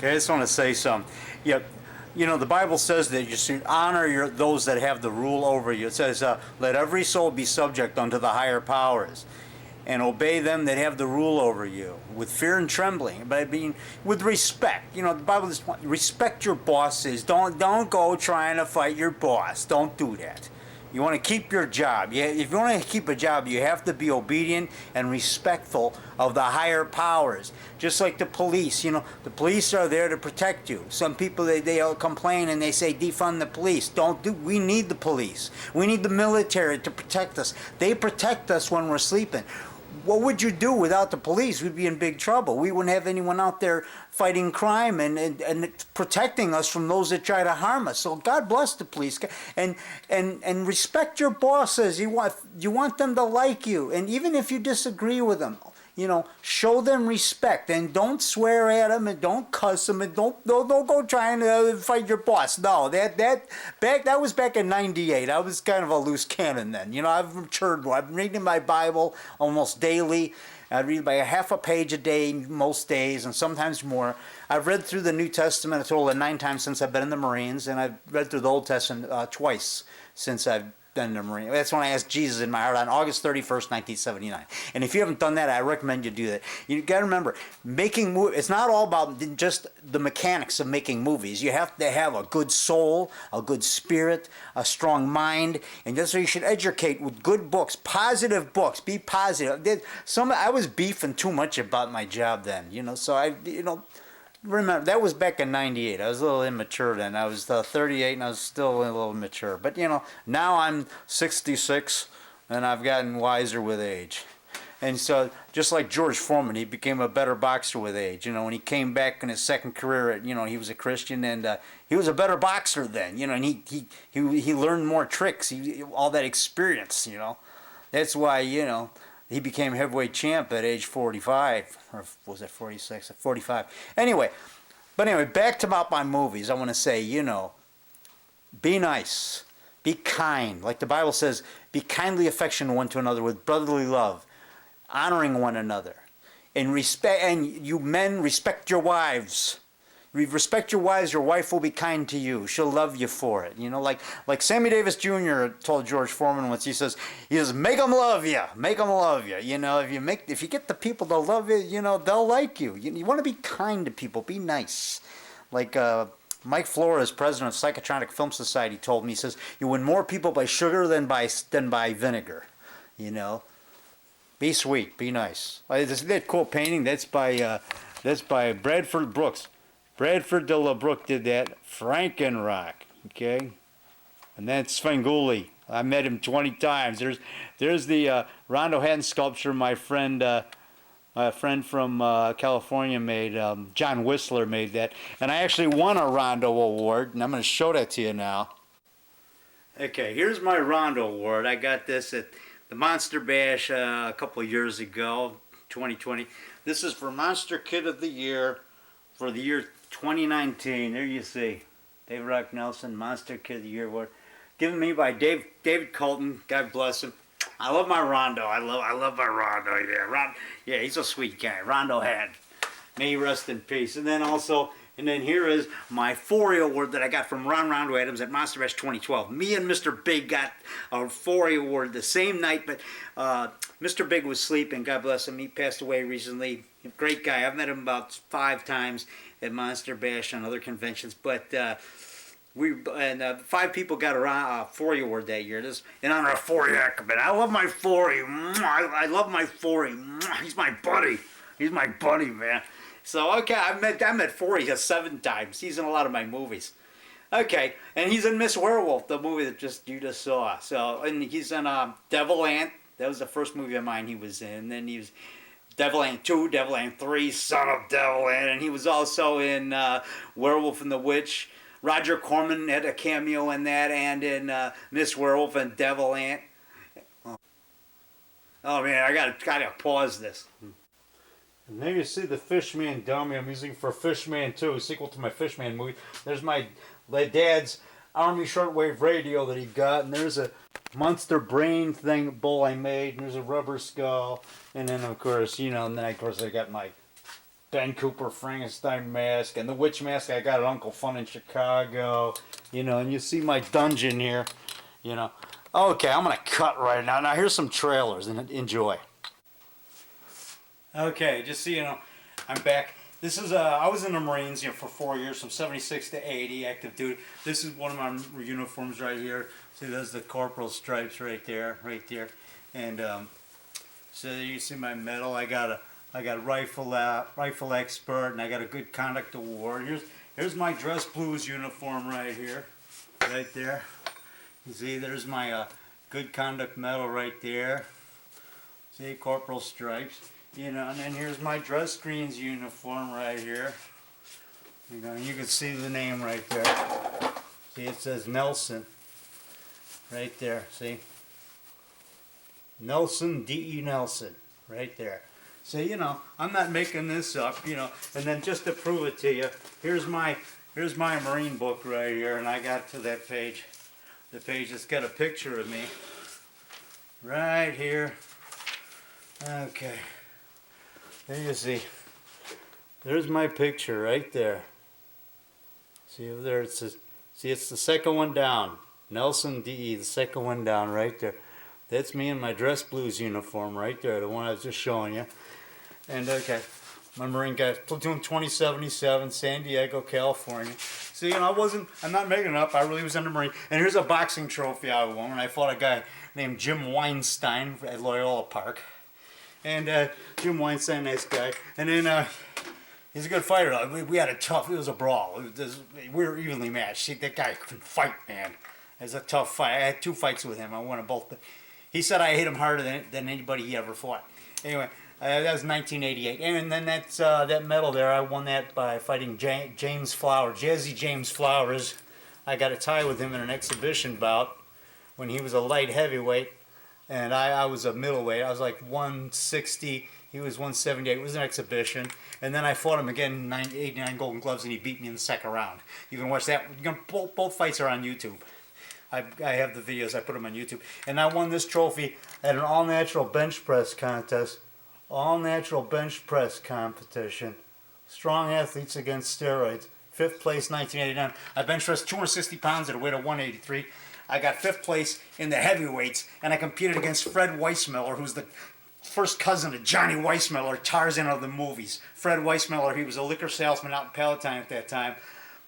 Okay, I just want to say something. Yeah, you know, the Bible says that you should honor those that have the rule over you. It says, let every soul be subject unto the higher powers, and obey them that have the rule over you with fear and trembling, but being with respect. You know, the Bible just respect your bosses. Don't go trying to fight your boss. Don't do that. You want to keep your job. Yeah, if you want to keep a job, you have to be obedient and respectful of the higher powers. Just like the police, you know, the police are there to protect you. Some people they'll complain and they say defund the police. We need the police. We need the military to protect us. They protect us when we're sleeping. What would you do without the police? We'd be in big trouble. We wouldn't have anyone out there fighting crime and protecting us from those that try to harm us. So God bless the police, and respect your bosses. You want them to like you, and even if you disagree with them, you know, show them respect and don't swear at them and don't cuss them and don't go trying to fight your boss. No, that was back in '98. I was kind of a loose cannon then. You know, I've matured more. I've been reading my Bible almost daily. I read by a half a page a day most days and sometimes more. I've read through the New Testament a total of 9 times since I've been in the Marines, and I've read through the Old Testament twice since I've been in the Marine. That's when I asked Jesus in my heart on August 31st, 1979. And if you haven't done that, I recommend you do that. You got to remember, making movies, it's not all about just the mechanics of making movies. You have to have a good soul, a good spirit, a strong mind, and that's why you should educate with good books, positive books. Be positive. I was beefing too much about my job then, you know, so remember, that was back in '98. I was a little immature then. I was 38 and I was still a little immature. But, you know, now I'm 66 and I've gotten wiser with age. And so, just like George Foreman, he became a better boxer with age. You know, when he came back in his second career, you know, he was a Christian and he was a better boxer then. You know, and he learned more tricks, all that experience, you know. That's why, you know, he became heavyweight champ at age 45, or was it 46? 45. Anyway, back to about my movies. I want to say, you know, be nice, be kind. Like the Bible says, be kindly affectionate one to another with brotherly love, honoring one another, and respect. And you men, respect your wives. Respect your wives, your wife will be kind to you. She'll love you for it. You know, like Sammy Davis Jr. told George Foreman once, he says, make them love you. Make them love you. You know, if you get the people to love you, you know, they'll like you. You want to be kind to people. Be nice. Like Mike Flores, president of Psychotronic Film Society, told me, he says, you win more people by sugar than by vinegar. You know, be sweet, be nice. That cool painting, that's by Bradford Brooks. Bradford de la Brook did that. Frankenrock, okay? And that's Svengoolie. I met him 20 times. There's the Rondo Hatton sculpture my friend from California made. John Whistler made that. And I actually won a Rondo Award, and I'm going to show that to you now. Okay, here's my Rondo Award. I got this at the Monster Bash a couple of years ago, 2020. This is for Monster Kid of the Year for the year 2019. There you see, David Rock Nelson, Monster Kid of the Year Award, given me by David Colton. God bless him. I love my Rondo. I love my Rondo. Yeah, he's a sweet guy. Rondo Hatton. May he rest in peace. And then here is my Fourier Award that I got from Rondo Adams at Monster Bash 2012. Me and Mr. Big got a Fourier Award the same night, but Mr. Big was sleeping. God bless him. He passed away recently. Great guy. I've met him about 5 times at Monster Bash and other conventions, but 5 people got a Fourier Award that year. This in honor of Fourier. But I love my Fourier. I love my Fourier. He's my buddy. He's my buddy, man. So okay, I met Fourier 7 times. He's in a lot of my movies. Okay, and he's in Miss Werewolf, the movie that you just saw. So and he's in Devil Ant. That was the first movie of mine he was in. And then he was Devil Ant 2, Devil Ant 3, Son of Devil Ant, and he was also in Werewolf and the Witch. Roger Corman had a cameo in that, and in Miss Werewolf and Devil Ant. Oh man, I gotta pause this. And there you see the Fishman dummy I'm using for Fishman 2, sequel to my Fishman movie. There's my dad's Army shortwave radio that he got, and there's a monster brain bowl I made, and there's a rubber skull, and then of course, you know, and then of course I got my Ben Cooper Frankenstein mask, and the witch mask I got at Uncle Fun in Chicago. You know, and you see my dungeon here. You know. Okay, I'm gonna cut right now. Now here's some trailers, and enjoy. Okay, just so you know, I'm back. This is I was in the Marines, you know, for 4 years, from 76 to 80, active duty. This is one of my uniforms right here. See, there's the corporal stripes right there, and so you see my medal. I got rifle expert, and I got a good conduct award. Here's my dress blues uniform right here, right there. You see, there's my good conduct medal right there. See, corporal stripes. You know, and then here's my dress greens uniform right here. You know, you can see the name right there. See, it says Nelson right there. See, Nelson, D.E. Nelson, right there. So, you know, I'm not making this up. You know, and then just to prove it to you, here's my Marine book right here, and I got to that page. The page that's got a picture of me right here. Okay. There you see. There's my picture right there. See over there, it says, see, it's the second one down. Nelson D.E., the second one down right there. That's me in my dress blues uniform right there, the one I was just showing you. And okay, my Marine guy, platoon 2077, San Diego, California. So, you know, I'm not making it up, I really was in the Marine. And here's a boxing trophy I won, and I fought a guy named Jim Weinstein at Loyola Park. And Jim Weinstein, nice guy. And then he's a good fighter. We had a tough, it was a brawl. We were evenly matched. See, that guy couldn't fight, man. It was a tough fight. I had 2 fights with him. I won them both. But he said I hit him harder than anybody he ever fought. Anyway, that was 1988. And then that medal there, I won that by fighting James Flowers, Jazzy James Flowers. I got a tie with him in an exhibition bout when he was a light heavyweight. And I was a middleweight. I was like 160. He was 178. It was an exhibition. And then I fought him again, 89 Golden Gloves, and he beat me in the second round. You can watch that. Both fights are on YouTube. I have the videos. I put them on YouTube. And I won this trophy at an all-natural bench press contest. All-natural bench press competition. Strong athletes against steroids. 5th place, 1989. I bench pressed 260 pounds at a weight of 183. I got 5th place in the heavyweights, and I competed against Fred Weissmiller, who's the first cousin of Johnny Weissmiller, Tarzan of the movies. Fred Weissmiller, he was a liquor salesman out in Palatine at that time.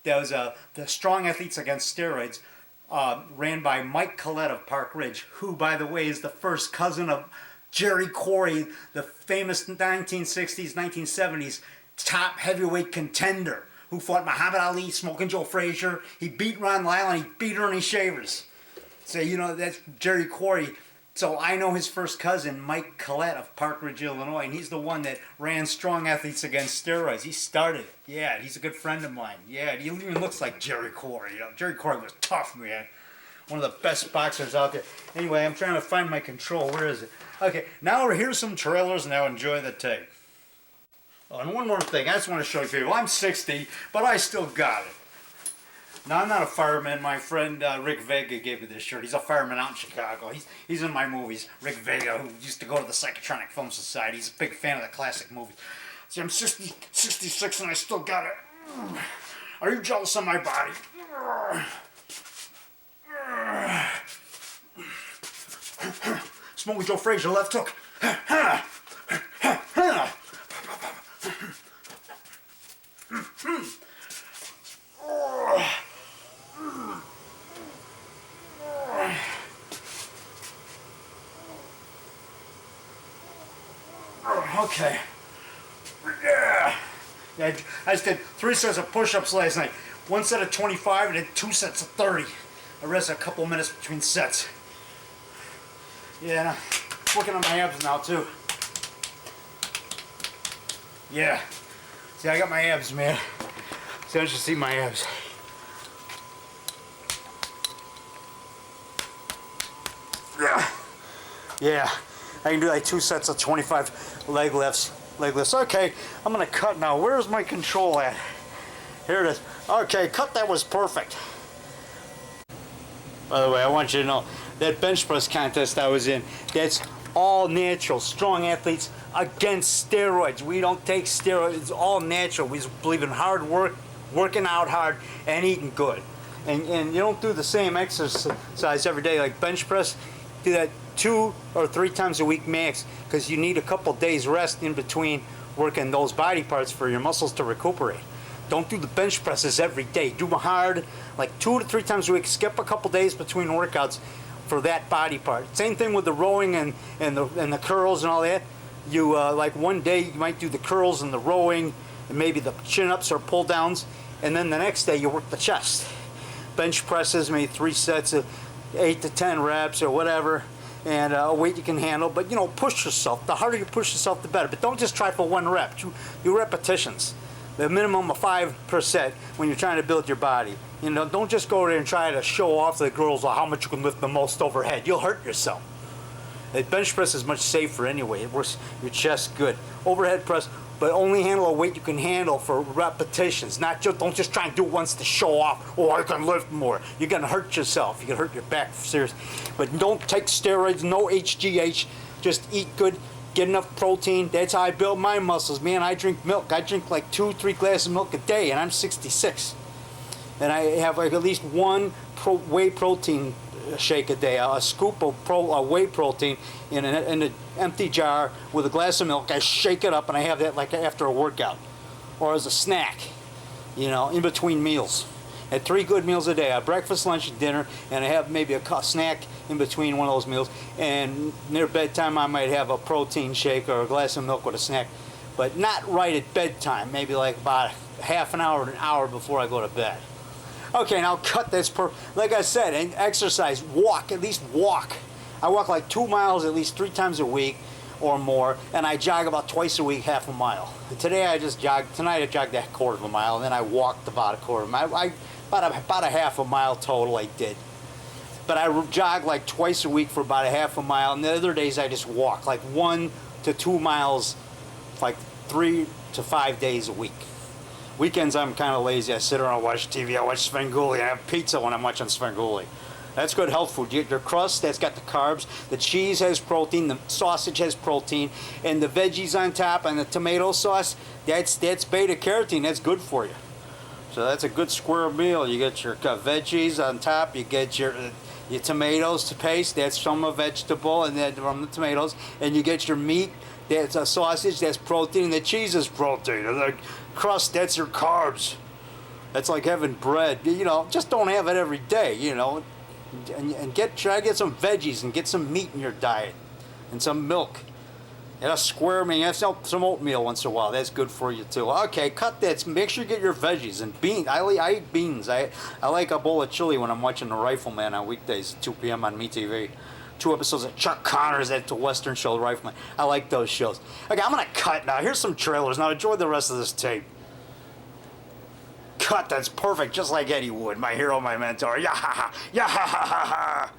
That was the Strong Athletes Against Steroids, ran by Mike Collette of Park Ridge, who, by the way, is the first cousin of Jerry Corey, the famous 1960s, 1970s top heavyweight contender, who fought Muhammad Ali, Smoking Joe Frazier. He beat Ron Lyle, and he beat Ernie Shavers. So, you know, that's Jerry Corey. So I know his first cousin, Mike Collette of Park Ridge, Illinois, and he's the one that ran Strong Athletes Against Steroids. He started it. Yeah, he's a good friend of mine. Yeah, he even looks like Jerry Corey. You know, Jerry Corey was tough, man. One of the best boxers out there. Anyway, I'm trying to find my control. Where is it? Okay, now here's some trailers. Now enjoy the tape. Oh, and one more thing, I just want to show you people. I'm 60, but I still got it. Now, I'm not a fireman. My friend Rick Vega gave me this shirt. He's a fireman out in Chicago. He's in my movies. Rick Vega, who used to go to the Psychotronic Film Society. He's a big fan of the classic movies. See, I'm 66 and I still got it. Are you jealous of my body? Smoking Joe Frazier, left hook. Okay. Yeah. I just did 3 sets of push-ups last night. 1 set of 25 and then 2 sets of 30. I rested a couple minutes between sets. Yeah, I'm working on my abs now too. Yeah. See, I got my abs, man. See, I should see my abs. Yeah. Yeah. I can do like 2 sets of 25 leg lifts. Okay, I'm gonna cut now. Where's my control at? Here it is. Okay, cut. That was perfect. By the way, I want you to know that bench press contest I was in, that's all natural, strong athletes against steroids. We don't take steroids. It's all natural. We believe in hard work, working out hard, and eating good. And you don't do the same exercise every day, like bench press. Do that 2 or 3 times a week max, because you need a couple days rest in between working those body parts for your muscles to recuperate. Don't do the bench presses every day. Do them hard, like 2 to 3 times a week. Skip a couple days between workouts for that body part. Same thing with the rowing and the curls and all that. You like one day you might do the curls and the rowing and maybe the chin-ups or pull-downs, and then the next day you work the chest. Bench presses, maybe 3 sets of 8 to 10 reps or whatever, and a weight you can handle. But you know, push yourself. The harder you push yourself, the better. But don't just try for 1 rep. Do repetitions. The minimum of 5% when you're trying to build your body. You know, don't just go there and try to show off to the girls how much you can lift the most overhead. You'll hurt yourself. A bench press is much safer anyway. It works your chest good. Overhead press, but only handle a weight you can handle for repetitions. Don't just try and do it once to show off. Oh, I can lift more. You're gonna hurt yourself. You can hurt your back seriously. But don't take steroids. No HGH. Just eat good. Get enough protein. That's how I build my muscles, man. I drink milk. I drink like 2-3 glasses of milk a day, and I'm 66. And I have like at least 1 whey protein shake a day, a scoop of whey protein in an empty jar with a glass of milk. I shake it up, and I have that like after a workout or as a snack, you know, in between meals. I had 3 good meals a day, breakfast, lunch, and dinner, and I have maybe a snack in between one of those meals. And near bedtime, I might have a protein shake or a glass of milk with a snack, but not right at bedtime, maybe like about half an hour to an hour before I go to bed. Okay, now cut this like I said, and exercise, walk, at least walk. I walk like 2 miles at least 3 times a week or more, and I jog about twice a week, half a mile. And today I just jogged, tonight I jogged a quarter of a mile, and then I walked about a quarter of a mile. About a half a mile total I did. But I jog like twice a week for about a half a mile, and the other days I just walk like 1 to 2 miles, like 3 to 5 days a week. Weekends I'm kind of lazy. I sit around and watch TV. I watch Svengoolie. I have pizza when I'm watching Svengoolie. That's good health food. You get your crust, that's got the carbs. The cheese has protein. The sausage has protein. And the veggies on top and the tomato sauce, that's beta carotene. That's good for you. So that's a good square meal. You get your veggies on top. You get your tomatoes to paste. That's from a vegetable, and then from the tomatoes. And you get your meat. That's a sausage. That's protein. And the cheese is protein. And the crust, that's your carbs. That's like having bread. You know, just don't have it every day. You know, and try to get some veggies and get some meat in your diet and some milk. And a square meal, have some oatmeal once in a while. That's good for you too. Okay, cut that. Make sure you get your veggies and beans. I eat beans. I like a bowl of chili when I'm watching The Rifleman on weekdays at 2 p.m. on MeTV. 2 episodes of Chuck Connors at the Western show, The Rifleman. I like those shows. Okay, I'm gonna cut now. Here's some trailers. Now enjoy the rest of this tape. Cut. That's perfect, just like Eddie would, my hero, my mentor. Yeah ha ha. Yeah ha ha ha ha.